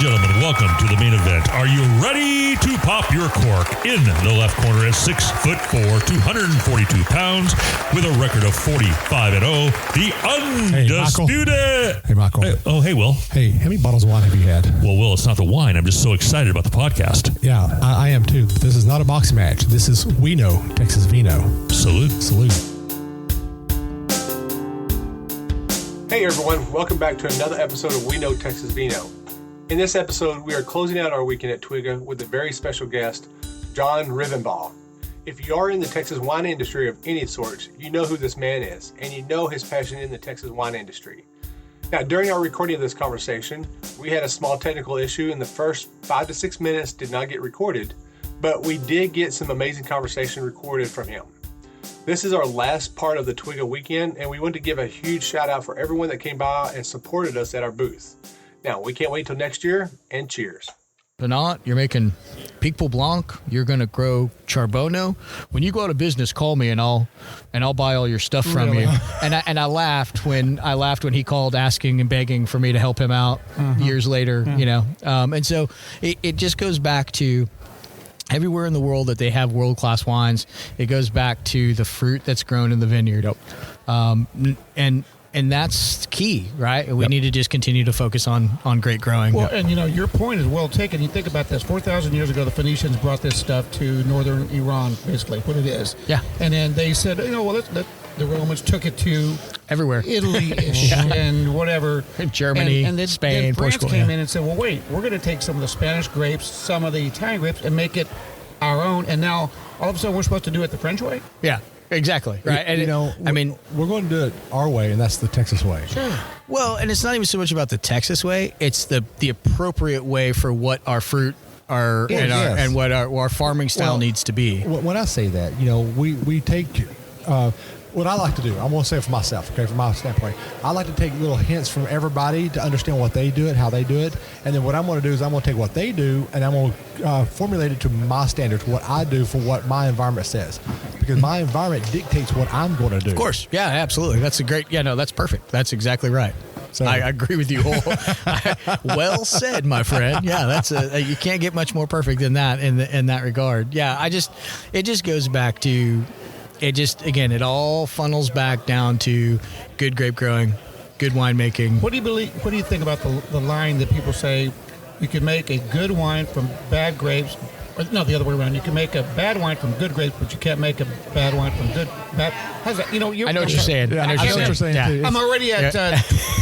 gentlemen, welcome to the main event. Are you ready to pop your cork? In the left corner at 6'4", 242 pounds, with a record of 45-0, the undisputed. Hey, Michael. Hey, Will. Hey, how many bottles of wine have you had? Well, Will, it's not the wine. I'm just so excited about the podcast. Yeah, I am too. This is not a boxing match. This is We Know Texas Vino. Salute. Hey everyone, welcome back to another episode of We Know Texas Vino. In this episode, we are closing out our weekend at TWGGA with a very special guest, John Rivenburgh. If you are in the Texas wine industry of any sort, you know who this man is, and you know his passion in the Texas wine industry. Now, during our recording of this conversation, we had a small technical issue, and the first 5 to 6 minutes did not get recorded, but we did get some amazing conversation recorded from him. This is our last part of the TWGGA weekend, and we want to give a huge shout out for everyone that came by and supported us at our booth. Now, we can't wait till next year, and cheers. Pinot, you're making Pico Blanc, you're going to grow Charbonneau. When you go out of business, call me and I'll buy all your stuff from you. And I laughed when he called asking and begging for me to help him out years later, you know. And so it just goes back to everywhere in the world that they have world-class wines, it goes back to the fruit that's grown in the vineyard. Yep. And that's key, right? We need to just continue to focus on great growing. Well, and you know, your point is well taken. You think about this, 4,000 years ago, the Phoenicians brought this stuff to northern Iran, basically, what it is. Yeah. And then they said, you know, well, the Romans took it to everywhere, Italy-ish and whatever. Germany, and then, Spain, then France Portugal. came in and said, well, wait, we're going to take some of the Spanish grapes, some of the Italian grapes, and make it our own. And now, all of a sudden, we're supposed to do it the French way? Yeah. Exactly. Right. And you know, I mean, we're going to do it our way, and that's the Texas way. Sure. Well, and it's not even so much about the Texas way; it's the appropriate way for what our fruit and what our farming style needs to be. When I say that, you know, we take. What I like to do, I'm going to say it for myself, okay, from my standpoint, I like to take little hints from everybody to understand what they do it, how they do it, and then what I'm going to do is I'm going to take what they do and I'm going to formulate it to my standards, what I do for what my environment says, because my environment dictates what I'm going to do. Of course, yeah, absolutely. That's that's perfect. That's exactly right. So I agree with you. Well said, my friend. Yeah, that's you can't get much more perfect than that in that regard. Yeah, it just goes back to. It all funnels back down to good grape growing, good winemaking. What do you think about the line that people say you can make a good wine from bad grapes? Or, no, the other way around. You can make a bad wine from good grapes, but you can't make a bad wine from bad. How's that? You know, I know what you're saying. I know what you're saying. Yeah. I'm already at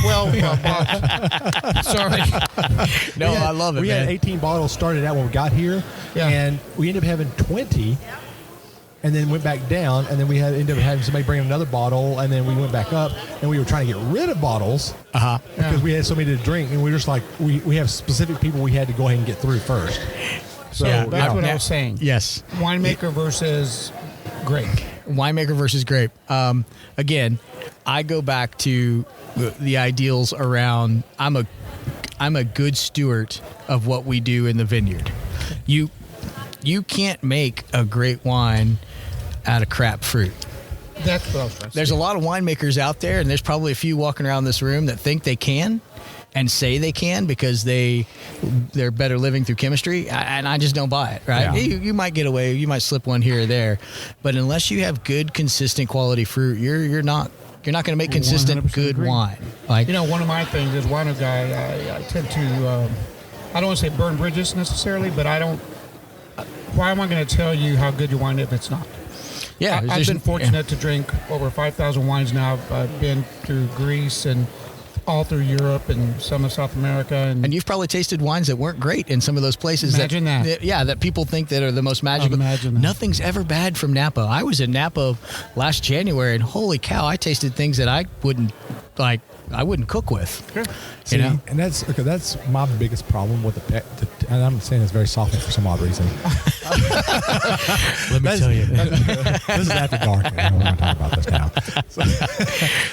12 bottles. Sorry. No, I love it. We had 18 bottles started out when we got here, and we ended up having 20. And then went back down, and then ended up having somebody bring another bottle, and then we went back up, and we were trying to get rid of bottles because we had so many to drink, and we were just like, we have specific people we had to go ahead and get through first. So that's what I was saying. Yes. Winemaker versus grape. Winemaker versus grape. Again, I go back to the ideals around I'm a good steward of what we do in the vineyard. You can't make a great wine out of crap fruit. That's what I was trying to say. There's a lot of winemakers out there, and there's probably a few walking around this room that think they can and say they can because they're better living through chemistry, and I just don't buy it, right? Yeah. You might get away, you might slip one here or there, but unless you have good, consistent quality fruit, you're not going to make consistent good wine. Like, you know, one of my things is wine guy. I tend to I don't want to say burn bridges necessarily, but I don't. Why am I going to tell you how good your wine is if it's not? Yeah, I've been fortunate to drink over 5,000 wines now. I've been through Greece and all through Europe and some of South America. And you've probably tasted wines that weren't great in some of those places. Imagine that. Yeah, that people think that are the most magical. Imagine that. Nothing's ever bad from Napa. I was in Napa last January, and holy cow, I tasted things that I wouldn't cook with. Sure. See, you know? And that's my biggest problem with and I'm saying this very softly for some odd reason. Let me tell you. This is after dark, man. We're going to talk about this now.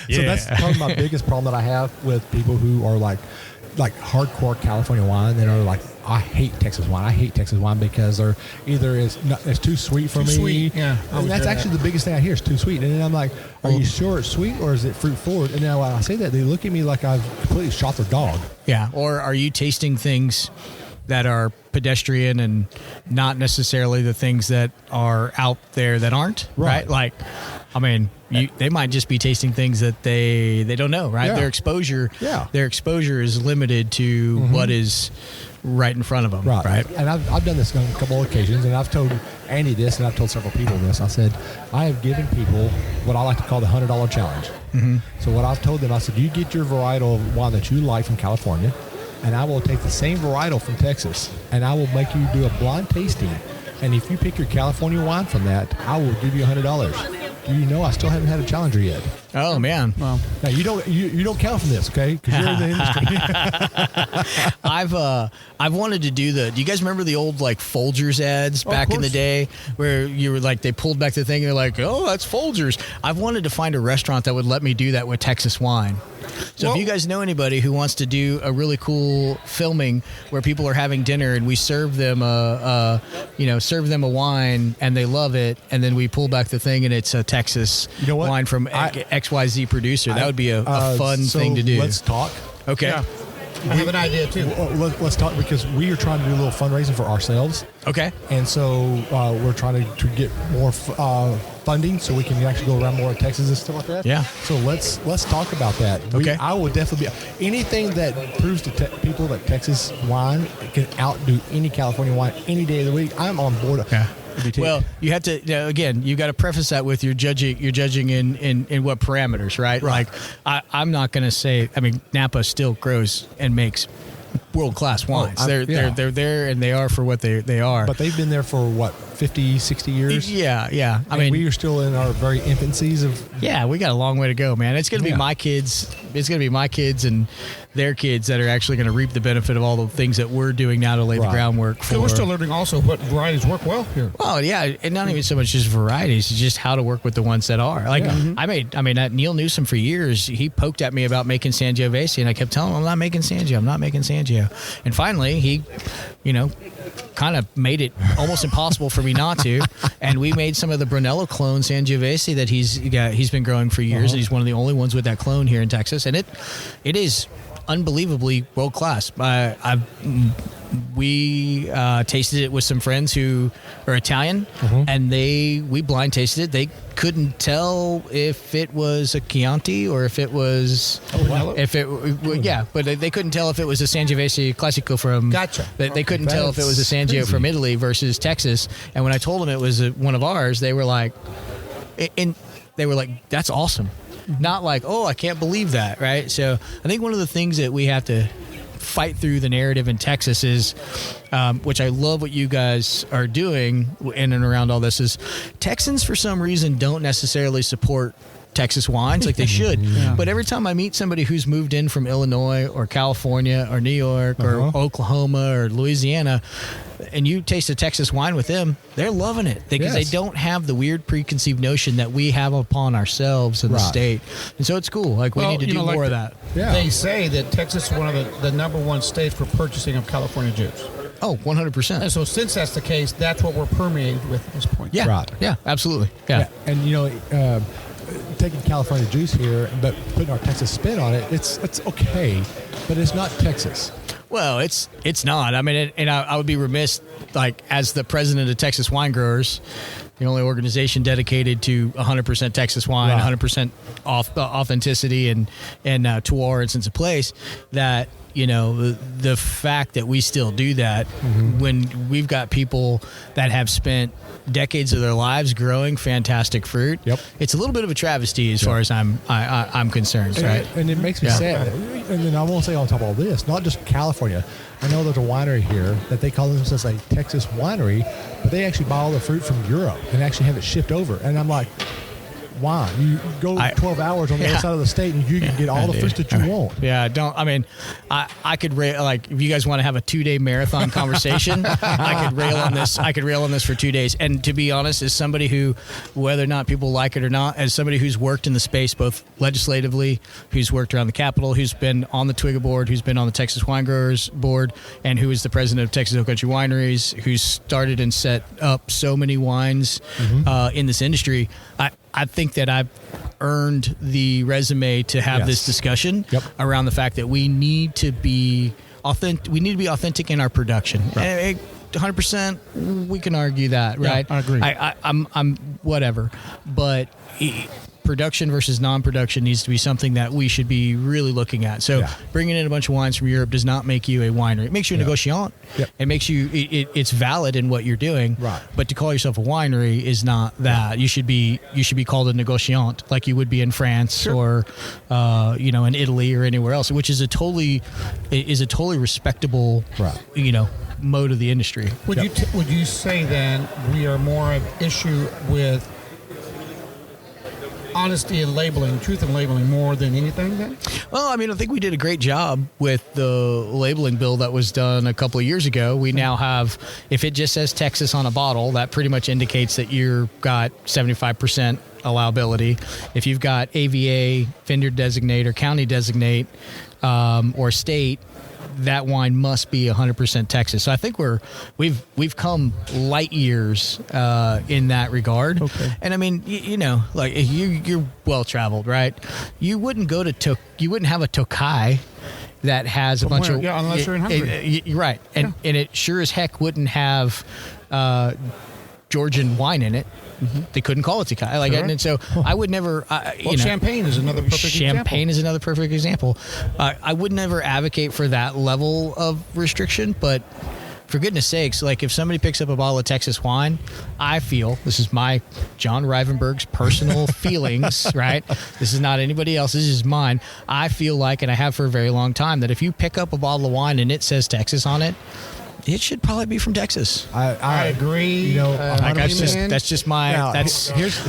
So that's probably my biggest problem that I have with people who are like hardcore California wine that are like, I hate Texas wine. I hate Texas wine because they're either it's too sweet for me. Sweet. Yeah, and that's actually the biggest thing I hear is too sweet. And then I'm like, are you sure it's sweet or is it fruit forward? And then when I say that, they look at me like I've completely shot their dog. Yeah. Or are you tasting things that are pedestrian and not necessarily the things that are out there that aren't, right? Like, I mean, they might just be tasting things that they don't know, right? Yeah. Their exposure is limited to what is right in front of them, right? And I've done this on a couple of occasions, and I've told Andy this, and I've told several people this. I said, I have given people what I like to call the $100 challenge. So what I've told them, I said, you get your varietal wine that you like from California, and I will take the same varietal from Texas, and I will make you do a blind tasting. And if you pick your California wine from that, I will give you $100. Do you know I still haven't had a challenger yet? Oh man! Well, now you don't count from this, okay? Because you're in the industry. I've wanted to do the. Do you guys remember the old like Folgers ads back in the day, where you were like they pulled back the thing and they're like, oh, that's Folgers. I've wanted to find a restaurant that would let me do that with Texas wine. So if you guys know anybody who wants to do a really cool filming where people are having dinner and we serve them a wine and they love it, and then we pull back the thing and it's a Texas wine from XYZ producer, that would be a fun thing to do. Let's talk. Okay. Yeah. I have an idea too. Let's talk, because we are trying to do a little fundraising for ourselves. Okay. And so we're trying to get more funding so we can actually go around more in Texas and stuff like that. Yeah. So let's talk about that. Okay. I will definitely be anything that proves to people that Texas wine can outdo any California wine any day of the week. I'm on board. Yeah. Well, you have to again. You got to preface that with you're judging in what parameters, right? Like I'm not going to say. I mean, Napa still grows and makes world-class wines. They're there, and they are for what they are. But they've been there for what, 50, 60 years? Yeah. I mean, we are still in our very infancies of. Yeah, we got a long way to go, man. It's going to be my kids. It's going to be my kids and their kids that are actually going to reap the benefit of all the things that we're doing now to lay the groundwork for. So we're still learning also what varieties work well here. Well, yeah, and not even so much just varieties, it's just how to work with the ones that are. Like that Neil Newsom for years, he poked at me about making Sangiovese, and I kept telling him I'm not making Sangio. And finally, he, kind of made it almost impossible for me not to. And we made some of the Brunello clone Sangiovese that he's been growing for years, and he's one of the only ones with that clone here in Texas, and it is unbelievably world class. We tasted it with some friends who are Italian, and we blind tasted it. They couldn't tell if it was a Chianti or if it was but they couldn't tell if it was a Sangiovese Classico from. Gotcha. They couldn't tell if it was a Sangio from Italy versus Texas. And when I told them it was one of ours, they were like, "That's awesome." Not like, oh, I can't believe that, right? So I think one of the things that we have to fight through the narrative in Texas is, which I love what you guys are doing in and around all this, is Texans for some reason don't necessarily support Texas wines like they should. But every time I meet somebody who's moved in from Illinois or California or New York or Oklahoma or Louisiana, and you taste a Texas wine with them, they're loving it because they don't have the weird preconceived notion that we have upon ourselves in the state. And so it's cool. Like, we need to do more of that. Yeah. They say that Texas is one of the number one states for purchasing of California juice. Oh, 100%. And so since that's the case, that's what we're permeated with at this point. Yeah. Right. Yeah, absolutely. Yeah. And, taking California juice here, but putting our Texas spin on it, it's okay, but it's not Texas. Well, it's not. I mean, and I would be remiss, like, as the president of Texas Wine Growers, the only organization dedicated to 100% Texas wine, 100% authenticity and terroir and sense of place, that, the fact that we still do that when we've got people that have spent decades of their lives growing fantastic fruit. Yep. It's a little bit of a travesty as far as I'm concerned, right? And it makes me sad. And then I won't say on top of all this, not just California. I know there's a winery here that they call themselves a Texas winery, but they actually buy all the fruit from Europe and actually have it shipped over. And I'm like, wine. You go 12 hours on the other side of the state, and you can get all the fruits that you want. Yeah, I could like if you guys want to have a 2-day marathon conversation, I could rail on this. I could rail on this for 2 days. And to be honest, as somebody who, whether or not people like it or not, as somebody who's worked in the space both legislatively, who's worked around the Capitol, who's been on the TWGGA board, who's been on the Texas Wine Growers board, and who is the president of Texas Hill Country Wineries, who's started and set up so many wines in this industry, I think that I've earned the resume to have this discussion around the fact that we need to be authentic. We need to be authentic in our production. Right. 100%, we can argue that, right? I agree. I'm whatever, but production versus non-production needs to be something that we should be really looking at. So bringing in a bunch of wines from Europe does not make you a winery. It makes you a negociant. Yep. It makes you, it's valid in what you're doing. Right. But to call yourself a winery is not that. You should be called a negociant like you would be in France or, in Italy or anywhere else, which is a totally respectable, mode of the industry. Would you say then we are more of issue with honesty and labeling, truth and labeling more than anything then? Well, I think we did a great job with the labeling bill that was done a couple of years ago. We now have, if it just says Texas on a bottle, that pretty much indicates that you've got 75% allowability. If you've got AVA, vineyard designate, or county designate, or state, that wine must be 100% Texas. So I think we've come light years in that regard. Okay. And you're well traveled, right? You wouldn't go to you wouldn't have a Tokai that has a bunch of unless you're in Hungary. Right, and it sure as heck wouldn't have Georgian wine in it. Mm-hmm. They couldn't call it Tokai. And so I would never. Champagne is another perfect example. Champagne is another perfect example. I would never advocate for that level of restriction, but for goodness sakes, if somebody picks up a bottle of Texas wine, I feel, this is my John Rivenburgh's personal feelings, right? This is not anybody else's, this is mine. I feel like, and I have for a very long time, that if you pick up a bottle of wine and it says Texas on it, it should probably be from Texas. I agree. That's just my. Now, here's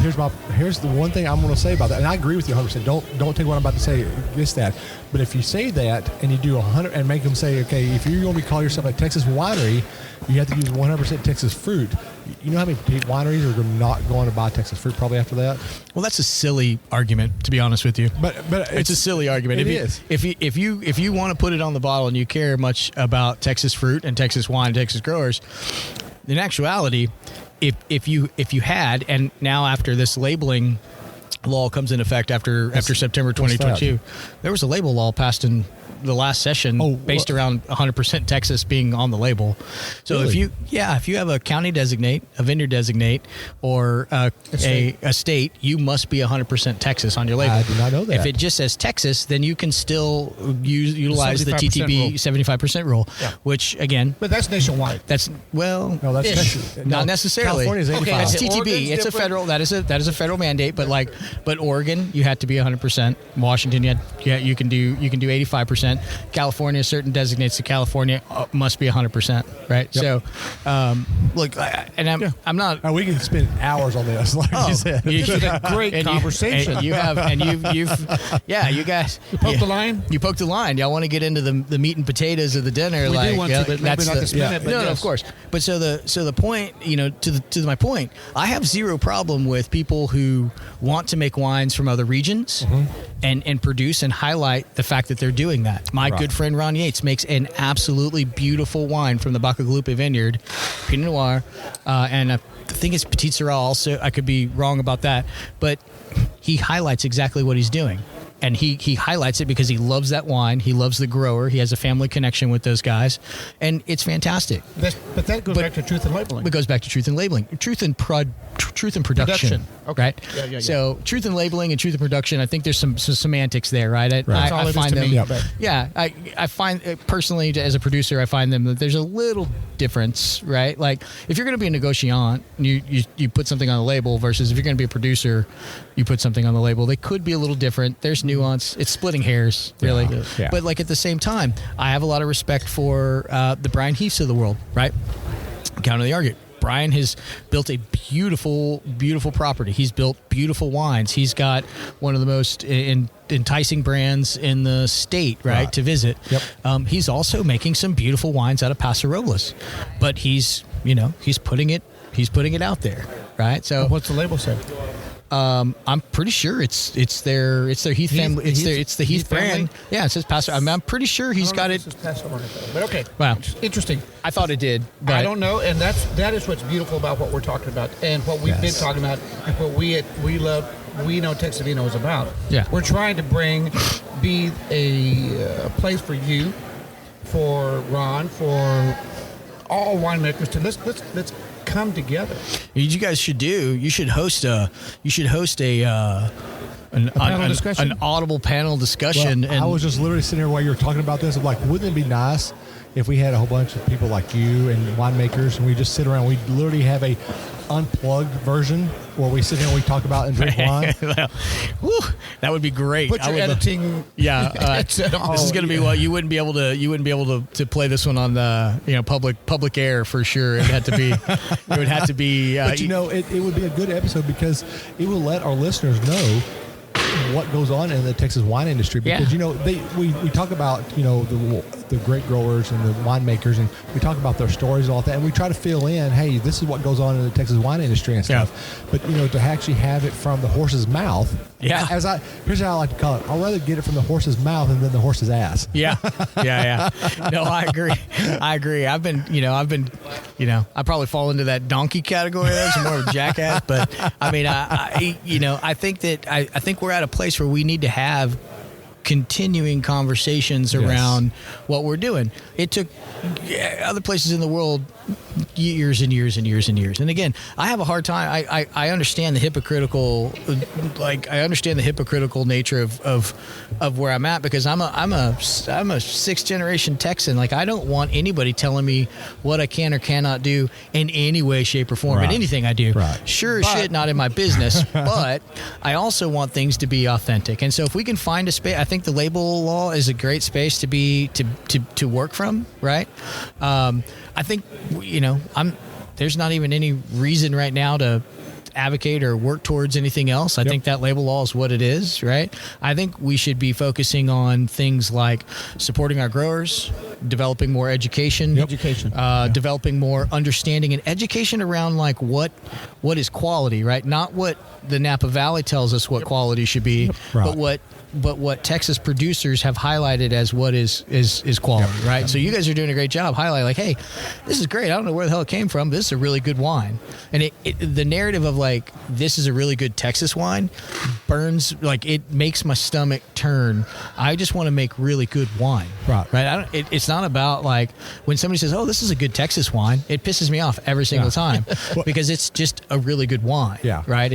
the one thing I'm going to say about that, and I agree with you 100%. Don't take what I'm about to say against that. But if you say that and you do 100 and make them say, okay, if you're going to call yourself a Texas winery, you have to use 100% Texas fruit. You know how many wineries are not going to buy Texas fruit probably after that? Well, that's a silly argument, to be honest with you. But it's a silly argument. If you want to put it on the bottle and you care much about Texas fruit and Texas wine, and Texas growers, in actuality, if you had, and now after this labeling law comes in effect after September 2022, there was a label law passed in the last session based around 100% Texas being on the label. So really? if you have a county designate, a vineyard designate, or a state, you must be 100% Texas on your label. I did not know that. If it just says Texas, then you can still utilize the TTB 75% rule, which again, but that's nationwide. That's no, that's Texas. Not necessarily. California's 85. That's TTB. It's a federal. That is a federal mandate. But Oregon, you have to be 100%. Washington, you can do 85%. California, certain designates to California must be 100%, right? Yep. So, look, and I'm not. We can spend hours on this, like you said. This is a great conversation. And you guys. You poked the line. You poked the line. Y'all want to get into the meat and potatoes of the dinner? We do want to, but maybe not this minute. But no, of course. But so the point, to my point, I have zero problem with people who want to make wines from other regions and produce and highlight the fact that they're doing that. My good friend Ron Yates makes an absolutely beautiful wine from the Bacalupe vineyard, Pinot Noir, and I think it's pt2 also. I could be wrong about that, but he highlights exactly what he's doing. And he highlights it because he loves that wine. He loves the grower. He has a family connection with those guys. And it's fantastic. But that goes back to truth and labeling. It goes back to truth and labeling. Truth and production. Okay. Right? Yeah. So truth and labeling and truth and production, I think there's some semantics there, right? I find them. I find personally, as a producer, I find them that there's a little difference, right? Like if you're going to be a negociant, you put something on the label versus if you're going to be a producer, you put something on the label. They could be a little different. There's nuance. It's splitting hairs, really. Yeah. But like at the same time, I have a lot of respect for the Brian Heaths of the world, right? Counter the argument. Brian has built a beautiful, beautiful property. He's built beautiful wines. He's got one of the most enticing brands in the state, right, to visit. Yep. He's also making some beautiful wines out of Paso Robles, but he's putting it out there, right? So what's the label say? I'm pretty sure it's their Heath family. It's the Heath brand. Family? Yeah, it says Paso. I'm pretty sure he's got it. But okay. Wow. Interesting. I thought it did. But I don't know, and that is what's beautiful about what we're talking about, and what we've been talking about, and what we know Texas Vino is about. Yeah. We're trying to be a place for you, for Ron, for all winemakers to let's come together. You guys should do. You should host an audible panel discussion. Well, and I was just literally sitting here while you were talking about this. I'm like, wouldn't it be nice if we had a whole bunch of people like you and winemakers, and we just sit around? We literally have a unplugged version where we sit here and we talk about and drink wine. Whew, that would be great. Put your editing. This is going to be what you wouldn't be able to play this one on the public air for sure. It had to be. It would have to be. But it would be a good episode because it will let our listeners know what goes on in the Texas wine industry, because we talk about the great growers and the winemakers, and we talk about their stories and all that, and we try to fill in, hey, this is what goes on in the Texas wine industry and stuff. But to actually have it from the horse's mouth, here's how I like to call it. I'd rather get it from the horse's mouth than the horse's ass. Yeah. No, I agree. I've been, I probably fall into that donkey category. I'm more of a jackass, but I mean, I think we're at a place where we need to have continuing conversations around what we're doing. It took other places in the world years and years and years and years. And again, I have a hard time. I understand the hypocritical, nature of where I'm at, because I'm a sixth generation Texan. Like, I don't want anybody telling me what I can or cannot do in any way, shape, or form in anything I do. Right. Sure as shit, not in my business, but I also want things to be authentic. And so if we can find a space, I think the label law is a great space to work from, right? I think, there's not even any reason right now to advocate or work towards anything else. I think that label law is what it is, right? I think we should be focusing on things like supporting our growers, developing more education, developing more understanding and education around like what is quality, right? Not what the Napa Valley tells us what quality should be, but what Texas producers have highlighted as what is quality, right? So you guys are doing a great job highlighting, like, hey, this is great. I don't know where the hell it came from. This is a really good wine. And the narrative of like, this is a really good Texas wine burns, like, it makes my stomach turn. I just want to make really good wine, right? It's not about like when somebody says, oh, this is a good Texas wine, it pisses me off every single time because it's just a really good wine, right?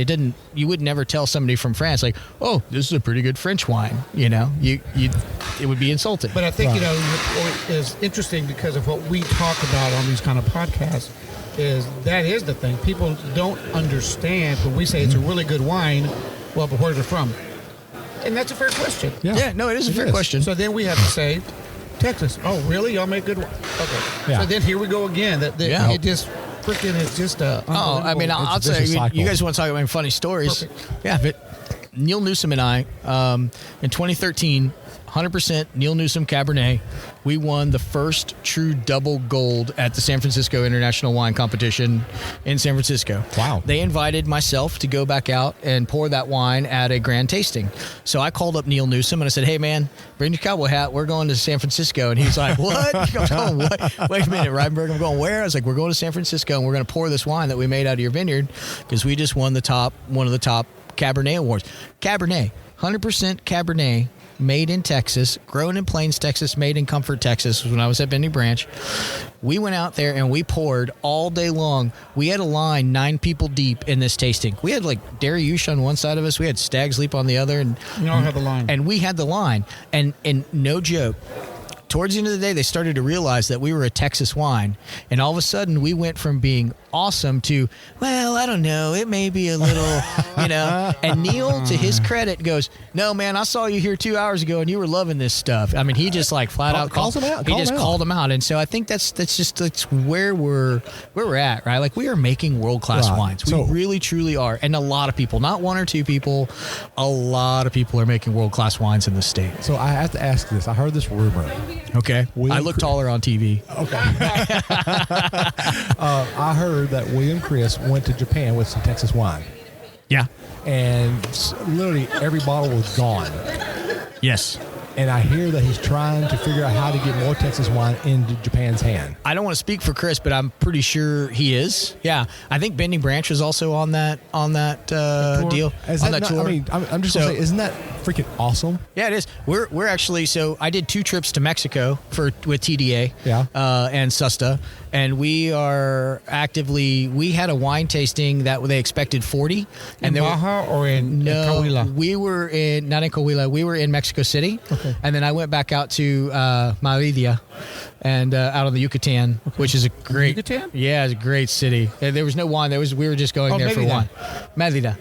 You would never tell somebody from France like, oh, this is a pretty good French wine, it would be insulting. But I think, your point is interesting because of what we talk about on these kind of podcasts. That is the thing. People don't understand when we say it's a really good wine. Well, but where's it from? And that's a fair question. It is a fair question. So then we have to say, Texas. Oh, really? Y'all make good wine? Okay. So then here we go again. It just freaking is just I mean, I'll say, you guys want to talk about funny stories? Perfect. Yeah, but Neil Newsom and I, in 2013, 100% Neil Newsom Cabernet, we won the first true double gold at the San Francisco International Wine Competition in San Francisco. Wow. They invited myself to go back out and pour that wine at a grand tasting. So I called up Neil Newsom and I said, hey, man, bring your cowboy hat. We're going to San Francisco. And he's like, what? I'm going, what? Wait a minute, Rivenburgh. I'm going, where? I was like, we're going to San Francisco and we're going to pour this wine that we made out of your vineyard because we just won one of the top Cabernet awards. Cabernet, 100% Cabernet, made in Texas, grown in Plains, Texas, made in Comfort, Texas, when I was at Benny Branch. We went out there and we poured all day long. We had a line 9 people deep in this tasting. We had like Dariush on one side of us. We had Stag's Leap on the other. And you all had the line. And we had the line. And no joke, towards the end of the day, they started to realize that we were a Texas wine. And all of a sudden, we went from being awesome to, well, I don't know, it may be a little, And Neil, to his credit, goes, no, man, I saw you here 2 hours ago and you were loving this stuff. I mean, he just like flat out calls them out. He just called them out. And so I think that's where we're at, right? Like we are making world-class wines. We really, truly are. And a lot of people, not one or two people, a lot of people are making world-class wines in the state. So I have to ask this. I heard this rumor. Okay. I look taller on TV. Okay. I heard that William Chris went to Japan with some Texas wine. Yeah. And literally every bottle was gone. Yes. And I hear that he's trying to figure out how to get more Texas wine into Japan's hand. I don't want to speak for Chris, but I'm pretty sure he is. Yeah, I think Bending Branch was also on that deal. Tour. I mean, I'm just going to say, isn't that freaking awesome? Yeah, it is. We're actually, so I did 2 trips to Mexico with TDA and Susta, and we had a wine tasting that they expected 40. In Baja or in Coahuila? We were not in Coahuila. We were in Mexico City. Okay. And then I went back out to Mérida and out on the Yucatan, which is a great... Yucatan? Yeah, it's a great city. There was no wine. We were just going there for wine. Mérida.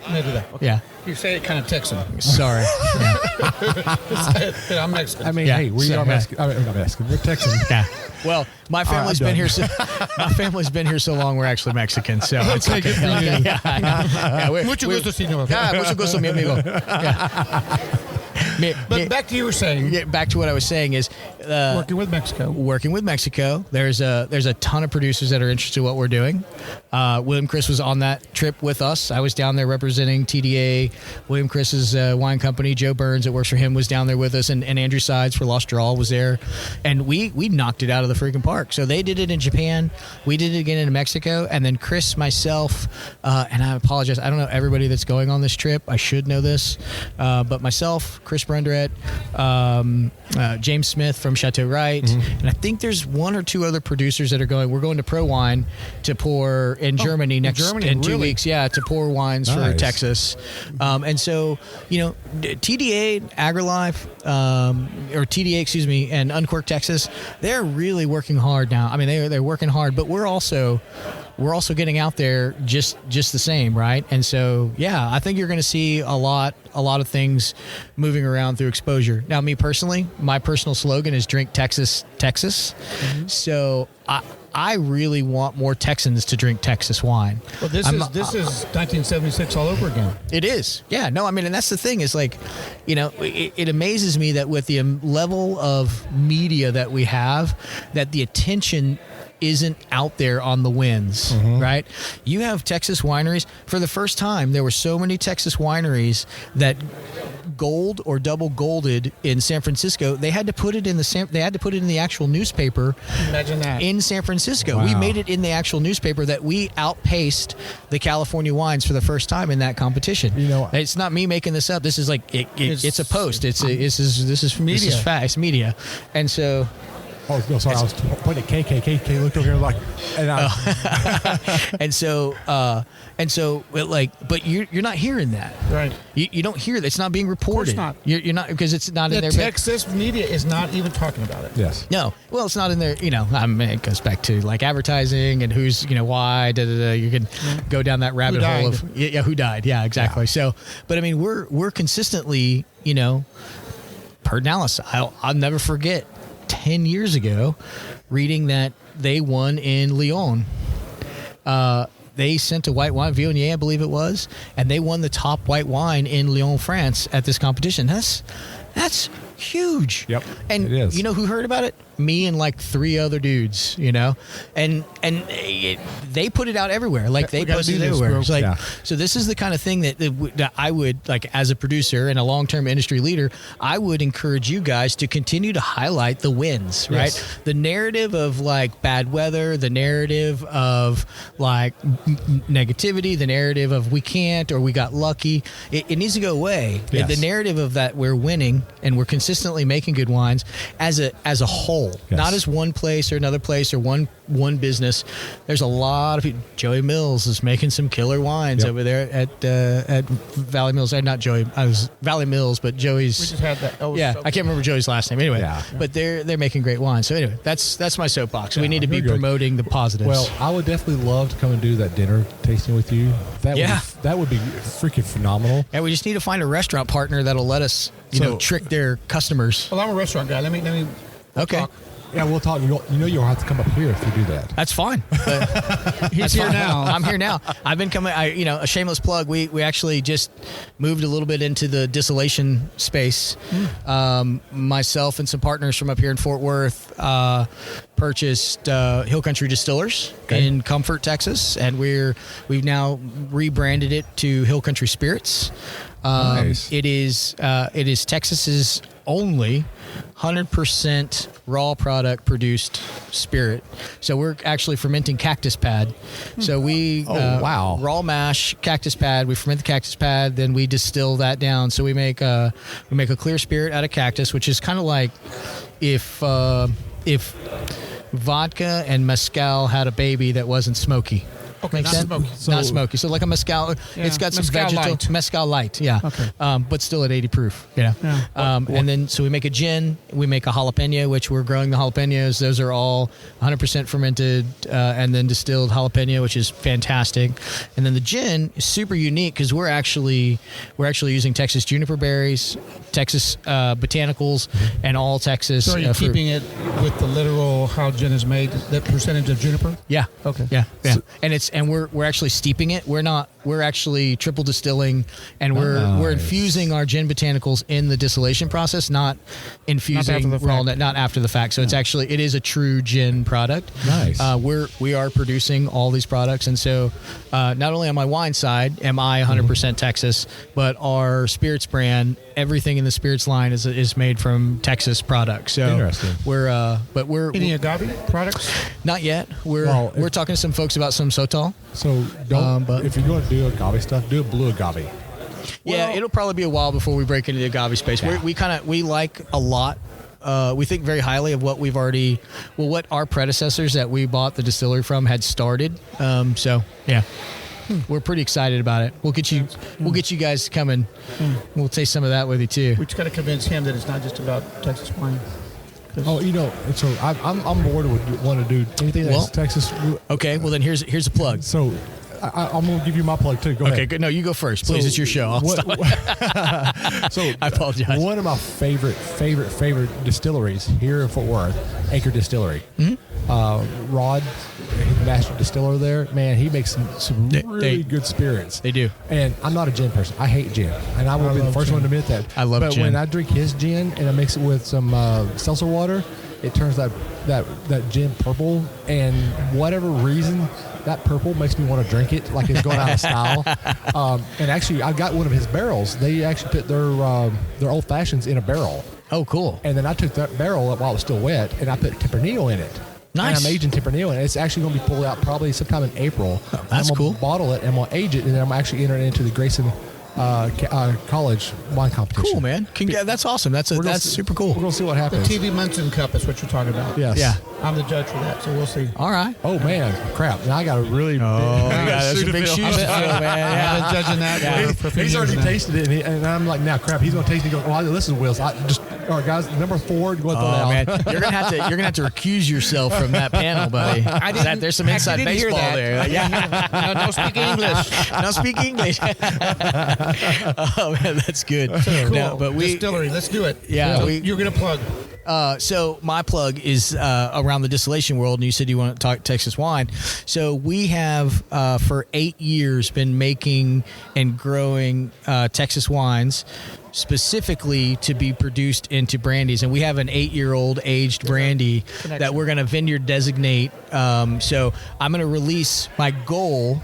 Okay. Yeah. You say it kind of Texan. Sorry. I'm Mexican. I mean, hey, we are Mexican. I'm not Mexican. We're Texan. Yeah. Well, my family's been here. My family's been here so long. We're actually Mexican. So it's okay. Mucho gusto, señor. Mucho gusto, mi amigo. Yeah. But back to you were saying. Yeah, back to what I was saying is working with Mexico. There's a ton of producers that are interested in what we're doing. William Chris was on that trip with us. I was down there representing TDA. William Chris's wine company, Joe Burns, that works for him, was down there with us, and Andrew Sides for Lost Draw was there, and we knocked it out of the freaking park. So they did it in Japan, we did it again in Mexico, and then Chris, myself, and I apologize, I don't know everybody that's going on this trip. I should know this, but myself, Chris Brundrett, James Smith from Chateau Wright, and I think there's 1 or 2 other producers that are going. We're going to Pro Wine to pour in Germany in 2 weeks. Yeah, to pour wines for Texas. And so, TDA, AgriLife, or TDA, excuse me, and Uncorked Texas, they're really working hard now. I mean, they're working hard, but we're also getting out there just the same, right? And so, yeah, I think you're going to see a lot of things moving around through exposure. Now, me personally, my personal slogan is drink Texas, Texas. Mm-hmm. So I really want more Texans to drink Texas wine. Well, this is 1976 all over again. It is. Yeah, no, I mean, and that's the thing is like, it amazes me that with the level of media that we have, that the attention isn't out there on the wins, right? You have Texas wineries. For the first time, there were so many Texas wineries that gold or double golded in San Francisco. They had to put it in the actual newspaper. Imagine that. In San Francisco. Wow. We made it in the actual newspaper that we outpaced the California wines for the first time in that competition. It's not me making this up. This is like it's a post. This is media. This is fact. It's media. And so Oh, no, sorry. I was pointing at KK looked over here like, and so, but you're not hearing that, right? You don't hear that. It's not being reported. Of course not. You're not, because it's not in there. Texas media is not even talking about it. Yes. No. Well, it's not in there. It goes back to like advertising and who's, why. You can go down that rabbit hole of who died. Yeah, exactly. Yeah. So, but I mean, we're consistently, per Dallas. I'll never forget. 10 years ago, reading that they won in Lyon. They sent a white wine, Viognier, I believe it was, and they won the top white wine in Lyon, France at this competition. That's huge. Yep. And it is. You know who heard about it? Me and like 3 other dudes, and they put it out everywhere. Like they posted it everywhere. It's like, so this is the kind of thing that I would, like, as a producer and a long-term industry leader, I would encourage you guys to continue to highlight the wins, right? Yes. The narrative of like bad weather, the narrative of like negativity, the narrative of we can't or we got lucky. It needs to go away. Yes. The narrative of that we're winning and we're consistent consistently making good wines as a whole, not as one place or another place or one business. There's a lot of people. Joey Mills is making some killer wines over there at Valley Mills. Not Joey, I was Valley Mills, but Joey's. We just had that. I can't remember Joey's last name. Anyway, but they're making great wines. So anyway, that's my soapbox. We need to be promoting the positives. Well, I would definitely love to come and do that dinner tasting with you. That would be freaking phenomenal. And we just need to find a restaurant partner that'll let us, trick their customers. Well, I'm a restaurant guy. Let me. Okay. Talk. Yeah, we'll talk. You'll have to come up here if you do that. That's fine. He's here now. I'm here now. I've been coming. A shameless plug. We actually just moved a little bit into the distillation space. Myself and some partners from up here in Fort Worth purchased Hill Country Distillers in Comfort, Texas, and we've now rebranded it to Hill Country Spirits. Nice. It is Texas's only 100% raw product produced spirit. So we're actually fermenting cactus pad. So we raw mash cactus pad. We ferment the cactus pad, then we distill that down. So we make a clear spirit out of cactus, which is kind of like if vodka and mezcal had a baby that wasn't smoky. Okay, Makes sense? smoky. Not smoky. So like a mezcal, it's got some mezcal light, but still at 80 proof, and then so we make a gin, we make a jalapeno, which we're growing the jalapenos. Those are all 100% fermented and then distilled jalapeno, which is fantastic. And then the gin is super unique because we're actually using Texas juniper berries, Texas botanicals, and all Texas. So are you keeping it with the literal how gin is made, the percentage of juniper? Yeah. Okay. Yeah. And we're actually steeping it. We're actually triple distilling, and we're infusing our gin botanicals in the distillation process, not infusing not after the fact. So it is a true gin product. Nice. We are producing all these products, and so not only on my wine side am I 100% Texas, but our spirits brand, everything in the spirits line is made from Texas products. So interesting. We're any agave products? Not yet. We're talking to some folks about some Sotol. So if you're going to do agave stuff, do a blue agave. Yeah, it'll probably be a while before we break into the agave space. Yeah. We like a lot. We think very highly of what what our predecessors that we bought the distillery from had started. We're pretty excited about it. We'll get you guys to come and we'll taste some of that with you too. We just got to convince him that it's not just about Texas wine. So I'm bored with want to do anything that's Texas. Okay, well then here's a plug. So I'm going to give you my plug too. Go ahead. Okay, good. No, you go first, please. It's your show. I apologize. One of my favorite distilleries here in Fort Worth, Acre Distillery. Mm-hmm. Rod, master distiller there, man, he makes some really good spirits. They do. And I'm not a gin person. I hate gin, and I will be the first one to admit that. I love gin. But when I drink his gin and I mix it with some seltzer water, it turns that gin purple, and whatever reason, that purple makes me want to drink it like it's going out of style. And actually, I got one of his barrels. They actually put their old fashions in a barrel. Oh, cool. And then I took that barrel while it was still wet, and I put Tempranillo in it. Nice. And I'm aging Tempranillo, and it's actually going to be pulled out probably sometime in April. Oh, that's I'm cool. Gonna bottle it, and I'm going to age it, and then I'm actually entering into the Grayson college wine competition. Cool, man. That's awesome. That's super cool. We're going to see what happens. The TV Munson Cup is what you're talking about. Yes. Yeah. I'm the judge for that, so we'll see. All right. Oh, man. Crap. Now I got a really some big shoes to fill, man. I've been judging that. He's already tasted it, and I'm like, now, crap, he's going to taste it. He goes, well, listen, Wills, all right, guys, number 4, go throw man. You're gonna have to recuse yourself from that panel, buddy. There's some inside baseball there. Yeah. Don't speak English. Don't speak English. Oh man, that's good. Cool. No, but distillery. Let's do it. Yeah, so you're gonna plug. So my plug is around the distillation world, and you said you want to talk Texas wine. So we have for 8 years been making and growing Texas wines, specifically to be produced into brandies, and we have an 8-year-old aged brandy that we're going to vineyard designate. So I'm going to release my goal.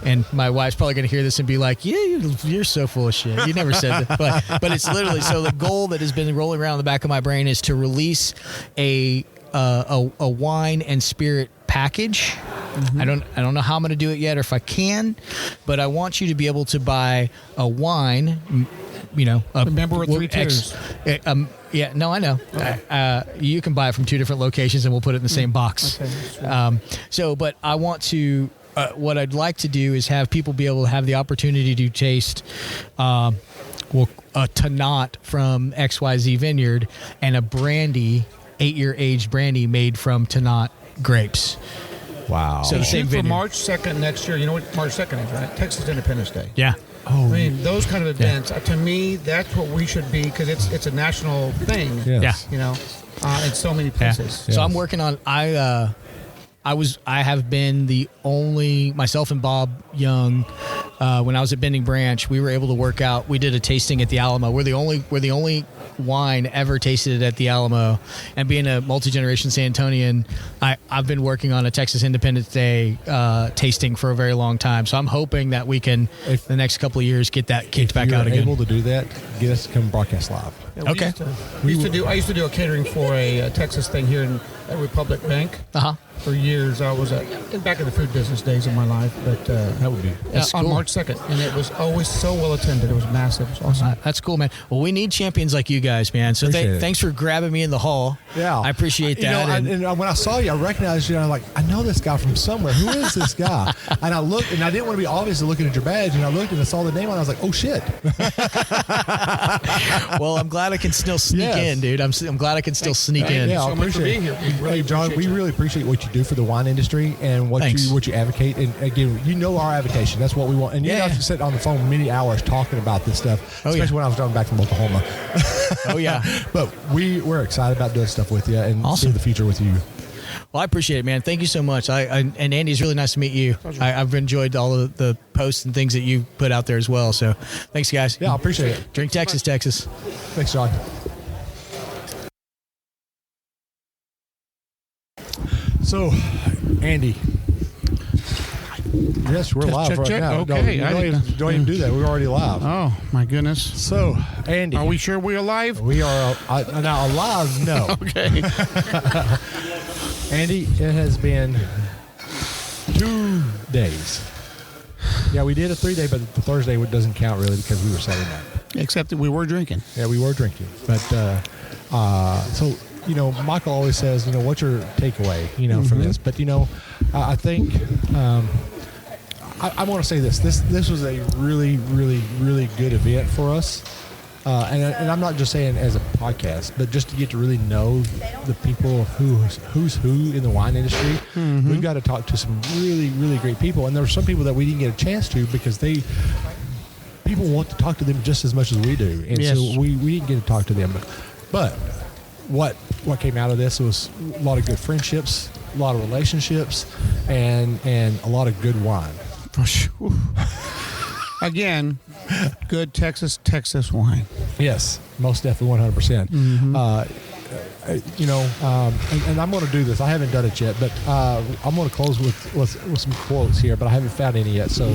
And my wife's probably going to hear this and be like, yeah, you're so full of shit. You never said that. But it's literally, so the goal that has been rolling around the back of my brain is to release a wine and spirit package. Mm-hmm. I don't know how I'm going to do it yet or if I can, but I want you to be able to buy a wine, Remember with 3 tiers. Yeah, no, I know. You can buy it from 2 different locations, and we'll put it in the same box. Okay, But I want to. What I'd like to do is have people be able to have the opportunity to taste, a Tanat from XYZ Vineyard and a brandy, 8-year aged brandy made from Tanat grapes. Wow. So the same for vineyard. March 2nd next year. You know what March 2nd is, right? Texas Independence Day. Yeah. Oh, I mean, those kind of events, to me, that's what we should be, because it's a national thing. yes. You know, in so many places. Yeah. So I'm working on. I have been the only, myself and Bob Young, when I was at Bending Branch, we were able to work out. We did a tasting at the Alamo. We're the only wine ever tasted at the Alamo. And being a multi-generation San Antonian, I've been working on a Texas Independence Day tasting for a very long time. So I'm hoping that we can, the next couple of years, get that kicked back out If again. you're able to do that, get us to come broadcast live. Yeah, Okay. I used to do a catering for a Texas thing here at Republic Bank. Uh-huh. For years, I was back in the food business days of my life, but That would be. That's on cool. March 2nd, and it was always so well attended. It was massive. It was awesome. That's cool, man. Well, we need champions like you guys, man. So Appreciate it. thanks for grabbing me in the hall. Yeah. I appreciate You know, that. and when I saw you, I recognized you. And I'm like, I know this guy from somewhere. Who is this guy? And I looked, and I didn't want to be obviously looking at your badge. And I looked and I saw the name, and I was like, oh shit. Well, I'm glad I can still sneak Yes. in, dude. I'm glad I can still sneak in. Yeah, I so much for appreciate being it. here. We really Hey, John, appreciate we you. really appreciate what you do for the wine industry and what Thanks. you advocate. And again, you know our avocation. That's what we want. And you Yeah. guys can sit on the phone many hours talking about this stuff, Oh, yeah. especially when I was driving back from Oklahoma. Oh, yeah. But we're excited about doing stuff with you and Awesome. seeing the future with you. Well, I appreciate it, man. Thank you so much. And Andy, it's really nice to meet you. I've enjoyed all of the posts and things that you put out there as well. So thanks, guys. Yeah, I appreciate it. Drink Texas, Texas. Thanks, John. So, Andy. Yes, we're live check, right check. now. Okay, No, I don't didn't- even do that. We're already live. Oh, my goodness. So, Andy. Are we sure we're alive? We are now alive. No. Okay. Andy, it has been 2 days. Yeah, we did a 3-day, but the Thursday doesn't count really because we were Saturday night. Except that we were drinking. Yeah, we were drinking. But so, you know, Michael always says, you know, what's your takeaway, you know, from this? But, you know, I think I want to say this. This was a really, really, really good event for us. And I'm not just saying as a podcast, but just to get to really know the people who's who in the wine industry. We've got to talk to some really, really great people. And there were some people that we didn't get a chance to because people want to talk to them just as much as we do. And Yes. so we didn't get to talk to them. But what came out of this was a lot of good friendships, a lot of relationships, and a lot of good wine. Again, good Texas wine. Yes, most definitely, 100%. You know, and I'm going to do this. I haven't done it yet, but I'm going to close with some quotes here, but I haven't found any yet. So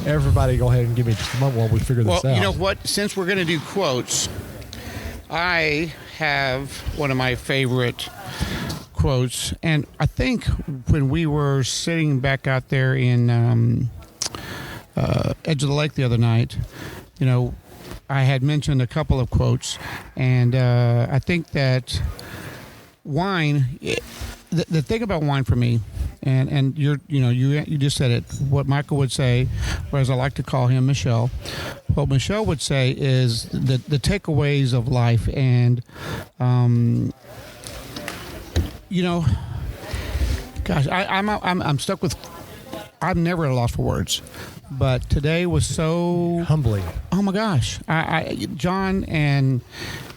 everybody go ahead and give me just a moment while we figure this Well, out. you know what? Since we're going to do quotes, I have one of my favorite quotes. And I think when we were sitting back out there in Edge of the Lake the other night, you know, I had mentioned a couple of quotes, and I think that wine, the thing about wine for me, and you just said it, what Michael would say, or as I like to call him, Michelle, what Michelle would say is the takeaways of life, and you know, gosh, I'm stuck with, I'm never at a loss for words. But today was so humbling. Oh my gosh! John and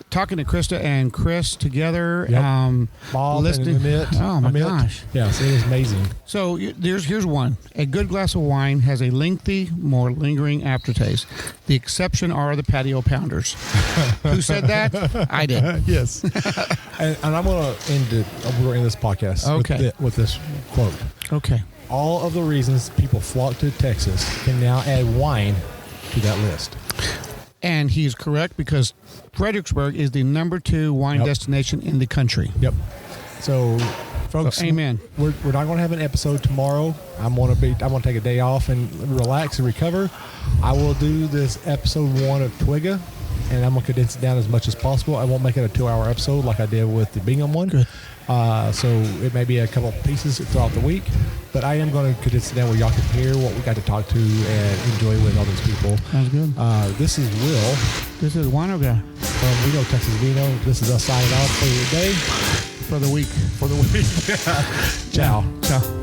talking to Krista and Chris together, Yep. Bob listening. and Amit. Oh my Amit. gosh! Yes, it is amazing. So here's one. A good glass of wine has a lengthy, more lingering aftertaste. The exception are the patio pounders. Who said that? I did. Yes. and I'm going to end it. We're going to end this podcast with this quote. Okay. All of the reasons people flock to Texas can now add wine to that list. And he's correct because Fredericksburg is the number 2 wine destination in the country. Yep. So, folks, amen. We're not going to have an episode tomorrow. I'm going to take a day off and relax and recover. I will do this episode 1 of TWGGA and I'm going to condense it down as much as possible. I won't make it a 2-hour episode like I did with the Bingham one. Good. So it may be a couple of pieces throughout the week, but I am going to condense it down where y'all can hear what we got to talk to and enjoy with all these people. Sounds good. This is Will. This is Wino Guy. From We Know Texas Vino. This is us signing off for the day. For the week. Ciao. Ciao.